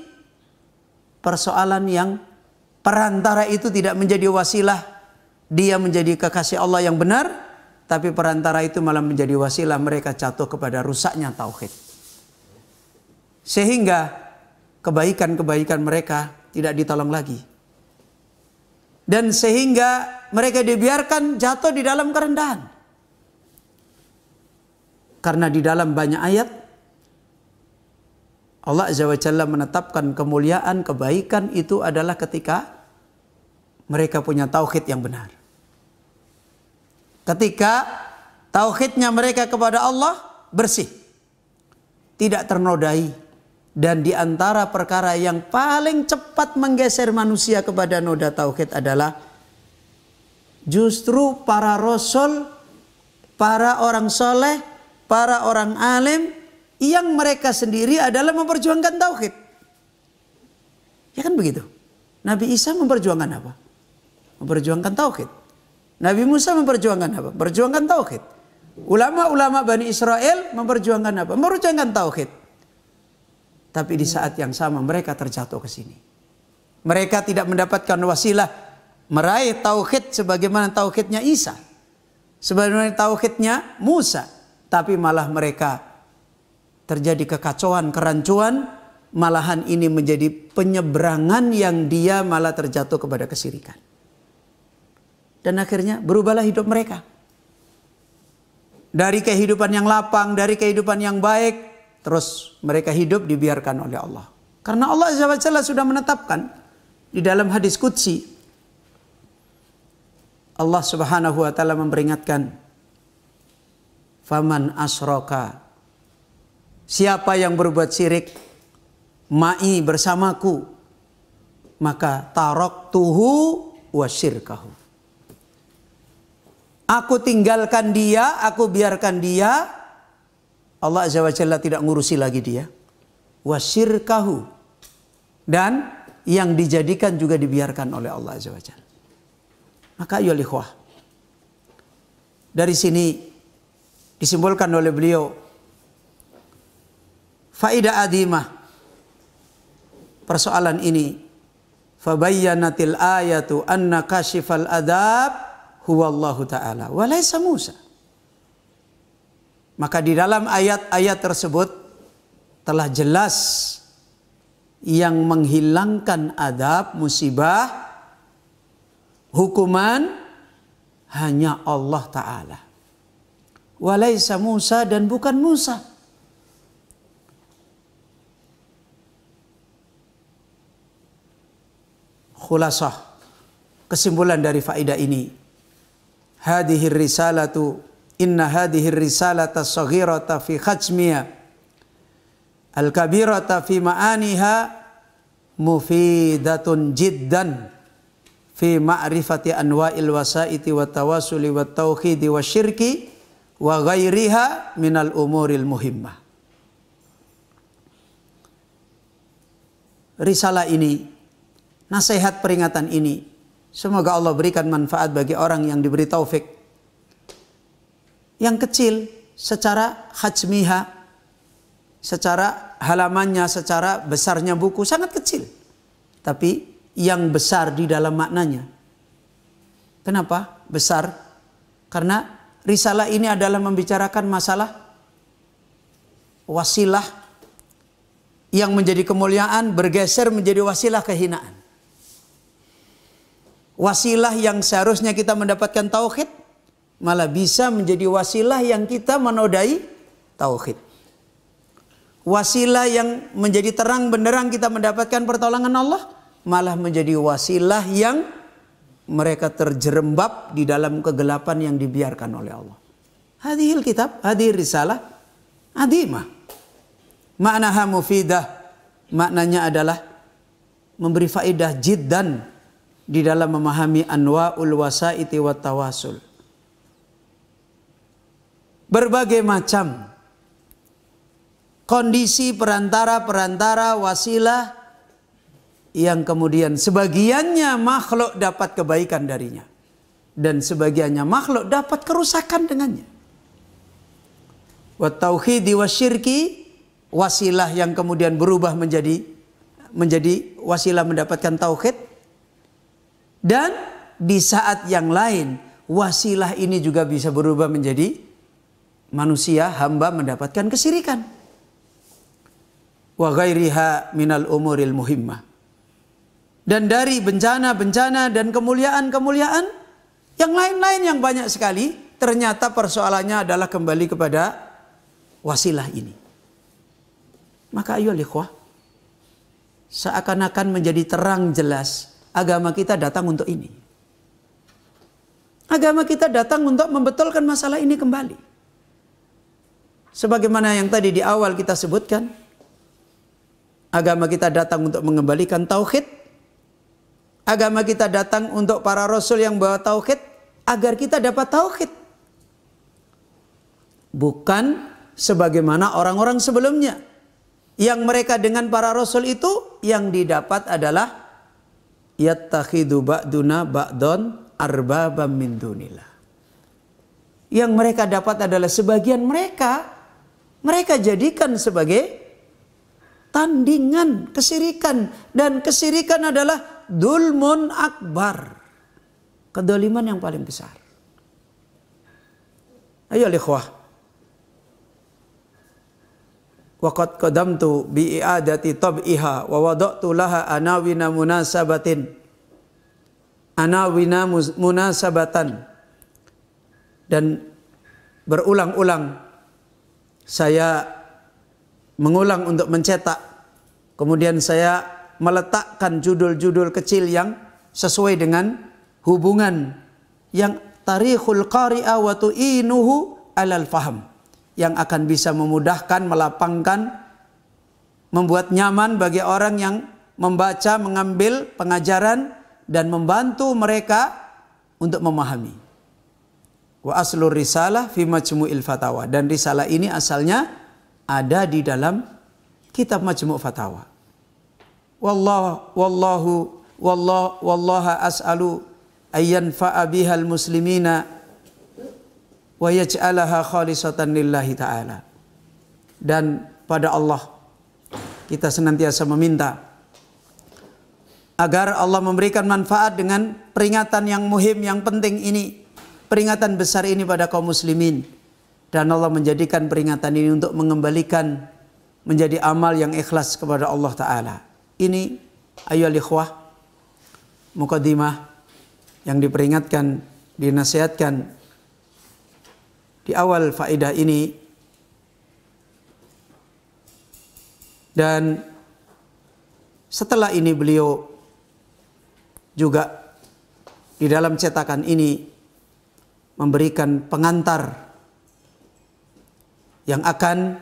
persoalan yang perantara itu tidak menjadi wasilah dia menjadi kekasih Allah yang benar, tapi perantara itu malah menjadi wasilah mereka jatuh kepada rusaknya tauhid. Sehingga kebaikan-kebaikan mereka tidak ditolong lagi. Dan sehingga mereka dibiarkan jatuh di dalam kerendahan. Karena di dalam banyak ayat Allah Azza wa Jalla menetapkan kemuliaan, kebaikan itu adalah ketika mereka punya tauhid yang benar. Ketika tauhidnya mereka kepada Allah bersih, tidak ternodai. Dan di antara perkara yang paling cepat menggeser manusia kepada noda tauhid adalah justru para rasul, para orang soleh, para orang alim yang mereka sendiri adalah memperjuangkan tauhid. Ya kan begitu? Nabi Isa memperjuangkan apa? Memperjuangkan tauhid. Nabi Musa memperjuangkan apa? Memperjuangkan tauhid. Ulama-ulama Bani Israel memperjuangkan apa? Memperjuangkan tauhid. Tapi di saat yang sama mereka terjatuh ke sini. Mereka tidak mendapatkan wasilah meraih tauhid sebagaimana tauhidnya Isa, sebagaimana tauhidnya Musa, tapi malah mereka terjadi kekacauan, kerancuan, malahan ini menjadi penyeberangan yang dia malah terjatuh kepada kesyirikan. Dan akhirnya berubahlah hidup mereka. Dari kehidupan yang lapang, dari kehidupan yang baik, terus mereka hidup dibiarkan oleh Allah. Karena Allah Azza wa Jalla sudah menetapkan di dalam hadis qudsi, Allah Subhanahu wa taala memperingatkan, faman asyraka, siapa yang berbuat syirik ma'i bersamaku, maka taraktuhu wa syirkahu. Aku tinggalkan dia, aku biarkan dia. Allah Azza wa Jalla tidak ngurusi lagi dia. Wa syirkahu. Dan yang dijadikan juga dibiarkan oleh Allah Azza wa Jalla. Maka ayo ikhwah, dari sini disimpulkan oleh beliau faidah adimah persoalan ini. Fabayyanatil ayatu anna kashifal adab huwallahu ta'ala wa laysa Musa. Maka di dalam ayat-ayat tersebut telah jelas yang menghilangkan adab, musibah, hukuman hanya Allah Ta'ala. Wa laysa Musa, dan bukan Musa. Khulasah, kesimpulan dari faedah ini, hadhir risalatu inna hadhir risalata saghirata fi khajmiha al-kabirata fi ma'aniha mufidatun jiddan fi ma'rifati anwa'il wasaiti wa tawasuli wa tauhidi wa syirki wa ghairiha minal umuril muhimmah. Risalah ini, nasihat peringatan ini, semoga Allah berikan manfaat bagi orang yang diberi taufik. Yang kecil secara hajmiha, secara halamannya, secara besarnya buku sangat kecil. Tapi yang besar di dalam maknanya. Kenapa besar? Karena risalah ini adalah membicarakan masalah wasilah yang menjadi kemuliaan bergeser menjadi wasilah kehinaan. Wasilah yang seharusnya kita mendapatkan tauhid malah bisa menjadi wasilah yang kita menodai tauhid. Wasilah yang menjadi terang benderang kita mendapatkan pertolongan Allah malah menjadi wasilah yang mereka terjerembab di dalam kegelapan yang dibiarkan oleh Allah. Hadhil kitab, hadhil risalah adimah. Maknaha mufidah, maknanya adalah memberi faedah jiddan di dalam memahami anwa'ul wasaiti wa tawasul. Berbagai macam kondisi perantara-perantara wasilah yang kemudian sebagiannya makhluk dapat kebaikan darinya dan sebagiannya makhluk dapat kerusakan dengannya. Wa tauhidi wa syirki, wasilah yang kemudian berubah menjadi wasilah mendapatkan tauhid. Dan di saat yang lain wasilah ini juga bisa berubah menjadi manusia, hamba mendapatkan kesyirikan. Wa ghairiha minal umuril muhimmah. Dan dari bencana-bencana dan kemuliaan-kemuliaan yang lain-lain yang banyak sekali, ternyata persoalannya adalah kembali kepada wasilah ini. Maka ayo ikhwah, seakan-akan menjadi terang jelas agama kita datang untuk ini. Agama kita datang untuk membetulkan masalah ini kembali. Sebagaimana yang tadi di awal kita sebutkan, agama kita datang untuk mengembalikan tauhid. Agama kita datang untuk para rasul yang bawa tauhid agar kita dapat tauhid. Bukan sebagaimana orang-orang sebelumnya yang mereka dengan para rasul itu yang didapat adalah yattakhidu ba'duna ba'don arbabam min dunillah. Yang mereka dapat adalah sebagian mereka jadikan sebagai tandingan kesyirikan, dan kesyirikan adalah dulmun akbar, kedoliman yang paling besar. Ayo ikhwah, waqad qadamtu bi i'adati tab'iha wa wada'tu laha anawina munasabatan. Dan berulang-ulang saya mengulang untuk mencetak, kemudian saya meletakkan judul-judul kecil yang sesuai dengan hubungan yang tarikhul qari'a wa tu'inuhu alal faham, yang akan bisa memudahkan, melapangkan, membuat nyaman bagi orang yang membaca, mengambil pengajaran dan membantu mereka untuk memahami. Wa aslur risalah fi majmu'il fatawa, dan risalah ini asalnya ada di dalam kitab Majmu' Fatawa. Wallaha as'alu ayyan fa'a bihal muslimina wa yaj'alaha khalisatan lillahi ta'ala. Dan pada Allah kita senantiasa meminta agar Allah memberikan manfaat dengan peringatan yang muhim, yang penting ini, peringatan besar ini pada kaum muslimin. Dan Allah menjadikan peringatan ini untuk mengembalikan menjadi amal yang ikhlas kepada Allah Ta'ala. Ini ayyuhal ikhwah, muqaddimah yang diperingatkan, dinasihatkan di awal faedah ini. Dan setelah ini beliau juga di dalam cetakan ini memberikan pengantar yang akan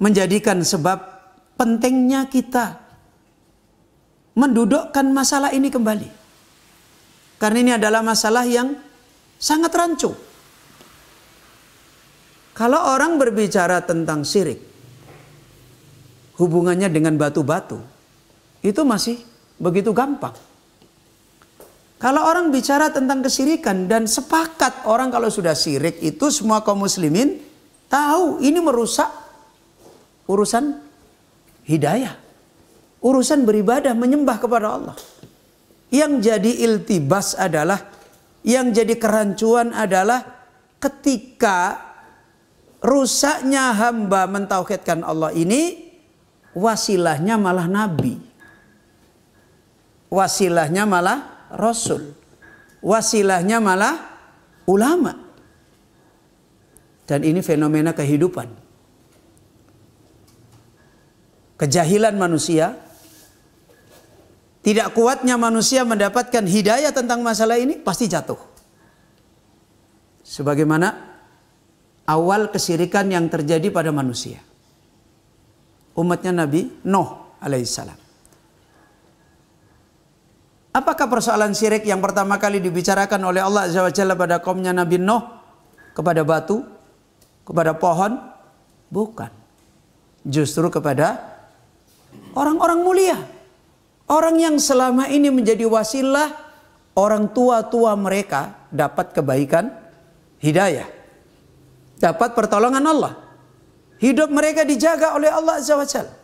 menjadikan sebab pentingnya kita mendudukkan masalah ini kembali. Karena ini adalah masalah yang sangat rancu. Kalau orang berbicara tentang syirik, hubungannya dengan batu-batu, itu masih begitu gampang. Kalau orang bicara tentang kesyirikan, dan sepakat orang kalau sudah syirik itu semua kaum muslimin tahu ini merusak urusan hidayah, urusan beribadah, menyembah kepada Allah. Yang jadi iltibas adalah, yang jadi kerancuan adalah ketika rusaknya hamba mentauhidkan Allah ini, wasilahnya malah Nabi, wasilahnya malah Rasul, wasilahnya malah ulama. Dan ini fenomena kehidupan. Kejahilan manusia, tidak kuatnya manusia mendapatkan hidayah tentang masalah ini, pasti jatuh. Sebagaimana awal kesyirikan yang terjadi pada manusia, umatnya Nabi Nuh alaihissalam. Apakah persoalan syirik yang pertama kali dibicarakan oleh Allah Azza wa Jalla pada kaumnya Nabi Nuh? Kepada batu? Kepada pohon? Bukan. Justru kepada orang-orang mulia. Orang yang selama ini menjadi wasilah orang tua-tua mereka dapat kebaikan, hidayah, dapat pertolongan Allah. Hidup mereka dijaga oleh Allah Azza wa Jalla.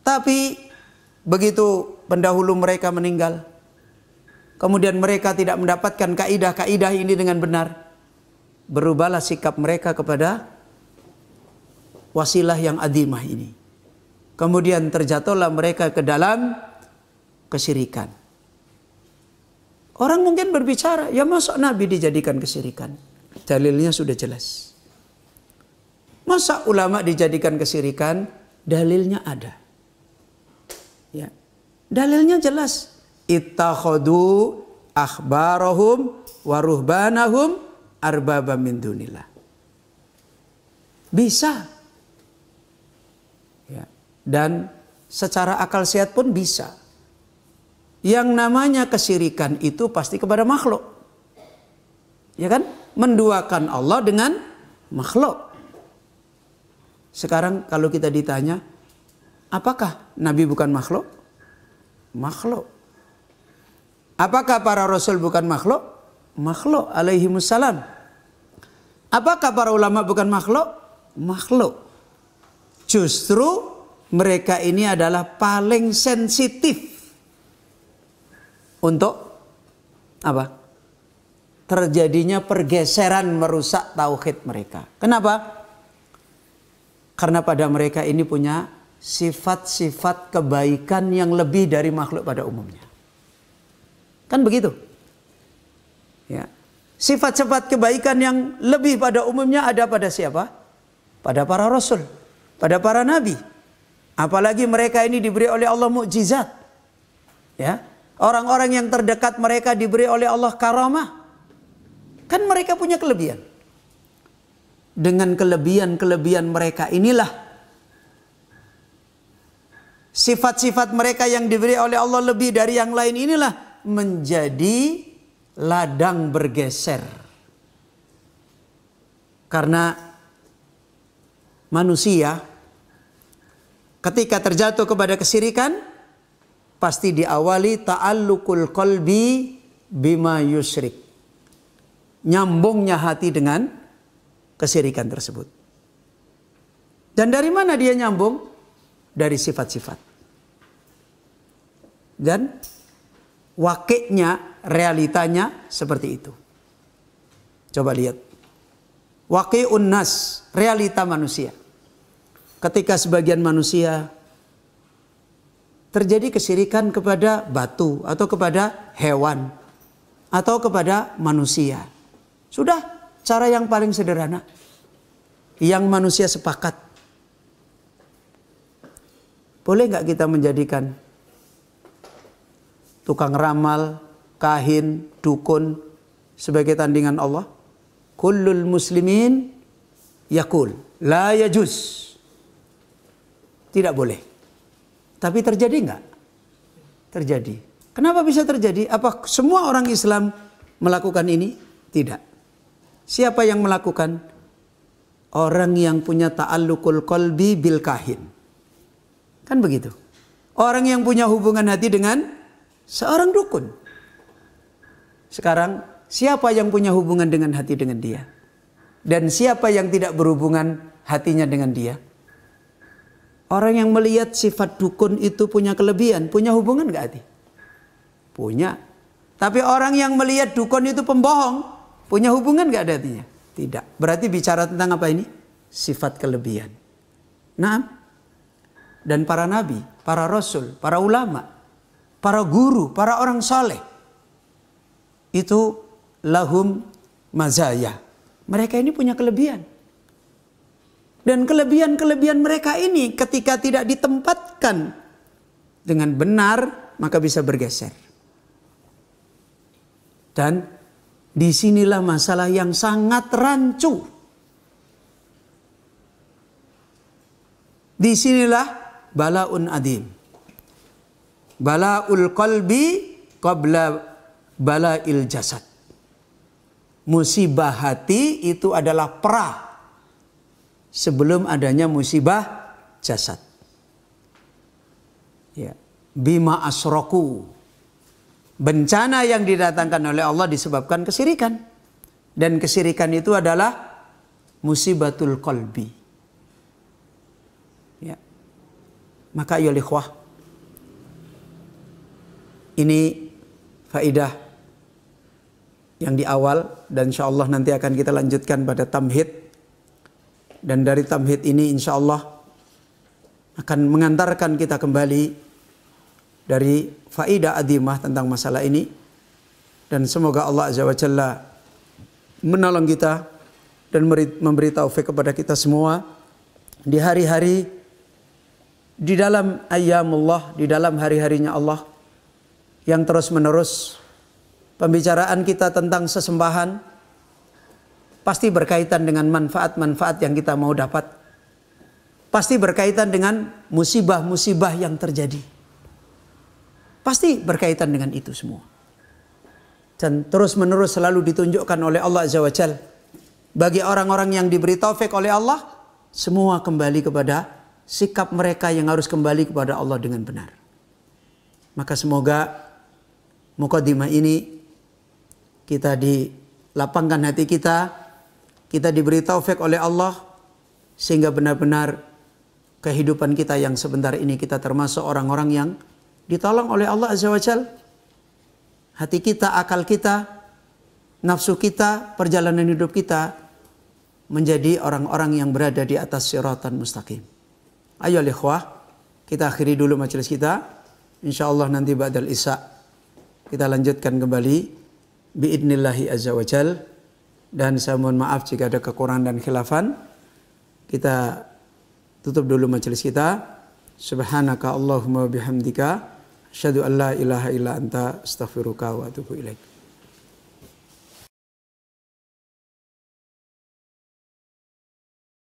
Tapi begitu pendahulu mereka meninggal, kemudian mereka tidak mendapatkan kaidah-kaidah ini dengan benar, berubahlah sikap mereka kepada wasilah yang adimah ini. Kemudian terjatuhlah mereka ke dalam kesyirikan. Orang mungkin berbicara, ya masa Nabi dijadikan kesyirikan? Dalilnya sudah jelas. Masa ulama dijadikan kesyirikan? Dalilnya ada. Ya. Dalilnya jelas. Ittakhadu akhbarahum wa ruhbanahum arbaba min dunillah. Bisa. Ya. Dan secara akal sehat pun bisa. Yang namanya kesyirikan itu pasti kepada makhluk. Ya kan? Menduakan Allah dengan makhluk. Sekarang kalau kita ditanya, apakah Nabi bukan makhluk? Makhluk. Apakah para rasul bukan makhluk? Makhluk alaihimussalam. Apakah para ulama bukan makhluk? Makhluk. Justru mereka ini adalah paling sensitif untuk apa? Terjadinya pergeseran merusak tauhid mereka. Kenapa? Karena pada mereka ini punya sifat-sifat kebaikan yang lebih dari makhluk pada umumnya. Kan begitu? Ya. Sifat-sifat kebaikan yang lebih pada umumnya ada pada siapa? Pada para rasul, pada para nabi. Apalagi mereka ini diberi oleh Allah mukjizat. Ya. Orang-orang yang terdekat mereka diberi oleh Allah karamah. Kan mereka punya kelebihan. Dengan kelebihan-kelebihan mereka inilah sifat-sifat mereka yang diberi oleh Allah lebih dari yang lain inilah menjadi ladang bergeser. Karena manusia ketika terjatuh kepada kesyirikan pasti diawali ta'alluqul qalbi bima yusyrik. Nyambungnya hati dengan kesyirikan tersebut. Dan dari mana dia nyambung? Dari sifat-sifat. Dan wakilnya, realitanya seperti itu. Coba lihat. Waqi'un nas, realita manusia. Ketika sebagian manusia terjadi kesyirikan kepada batu atau kepada hewan atau kepada manusia. Sudah cara yang paling sederhana yang manusia sepakat. Boleh nggak kita menjadikan tukang ramal, kahin, dukun sebagai tandingan Allah? Kullul muslimin yakul la yajuz. Tidak boleh. Tapi terjadi nggak? Terjadi. Kenapa bisa terjadi? Apa semua orang Islam melakukan ini? Tidak. Siapa yang melakukan? Orang yang punya ta'alluqul qalbi bil kahin. Kan begitu. Orang yang punya hubungan hati dengan seorang dukun. Sekarang siapa yang punya hubungan dengan hati dengan dia? Dan siapa yang tidak berhubungan hatinya dengan dia? Orang yang melihat sifat dukun itu punya kelebihan, punya hubungan gak hati? Punya. Tapi orang yang melihat dukun itu pembohong, punya hubungan gak ada hatinya? Tidak. Berarti bicara tentang apa ini? Sifat kelebihan. Nah, dan para nabi, para rasul, para ulama, para guru, para orang saleh, itu lahum mazaya. Mereka ini punya kelebihan. Dan kelebihan-kelebihan mereka ini ketika tidak ditempatkan dengan benar, maka bisa bergeser. Dan disinilah masalah yang sangat rancu. Disinilah balaun adim. Balaul qalbi qabla balail jasad. Musibah hati itu adalah perah sebelum adanya musibah jasad. Ya. Bima asroku. Bencana yang didatangkan oleh Allah disebabkan kesyirikan. Dan kesyirikan itu adalah musibatul qalbi. Ya. Maka ya ikhwah, ini faidah yang di awal. Dan insya Allah nanti akan kita lanjutkan pada tamhid. Dan dari tamhid ini insya Allah akan mengantarkan kita kembali dari faidah adimah tentang masalah ini. Dan semoga Allah Azza wa Jalla menolong kita dan memberi taufik kepada kita semua di hari-hari, di dalam ayyamullah, di dalam hari-harinya Allah, yang terus menerus pembicaraan kita tentang sesembahan pasti berkaitan dengan manfaat-manfaat yang kita mau dapat. Pasti berkaitan dengan musibah-musibah yang terjadi. Pasti berkaitan dengan itu semua. Dan terus-menerus selalu ditunjukkan oleh Allah Azza wa Jalla. Bagi orang-orang yang diberi taufik oleh Allah, semua kembali kepada sikap mereka yang harus kembali kepada Allah dengan benar. Maka semoga mukadimah ini kita dilapangkan hati kita diberi taufik oleh Allah sehingga benar-benar kehidupan kita yang sebentar ini kita termasuk orang-orang yang ditolong oleh Allah Azza wa Jalla. Hati kita, akal kita, nafsu kita, perjalanan hidup kita menjadi orang-orang yang berada di atas siratan mustaqim. Ayo ikhwah, kita akhiri dulu majelis kita. Insyaallah nanti ba'dal isya kita lanjutkan kembali biidnillahi azza wa jal. Dan saya mohon maaf jika ada kekurangan dan khilafan. Kita tutup dulu majelis kita. Subhanaka Allahumma bihamdika asyhadu an la ilaha illa anta astaghfiruka wa atubu ilaik.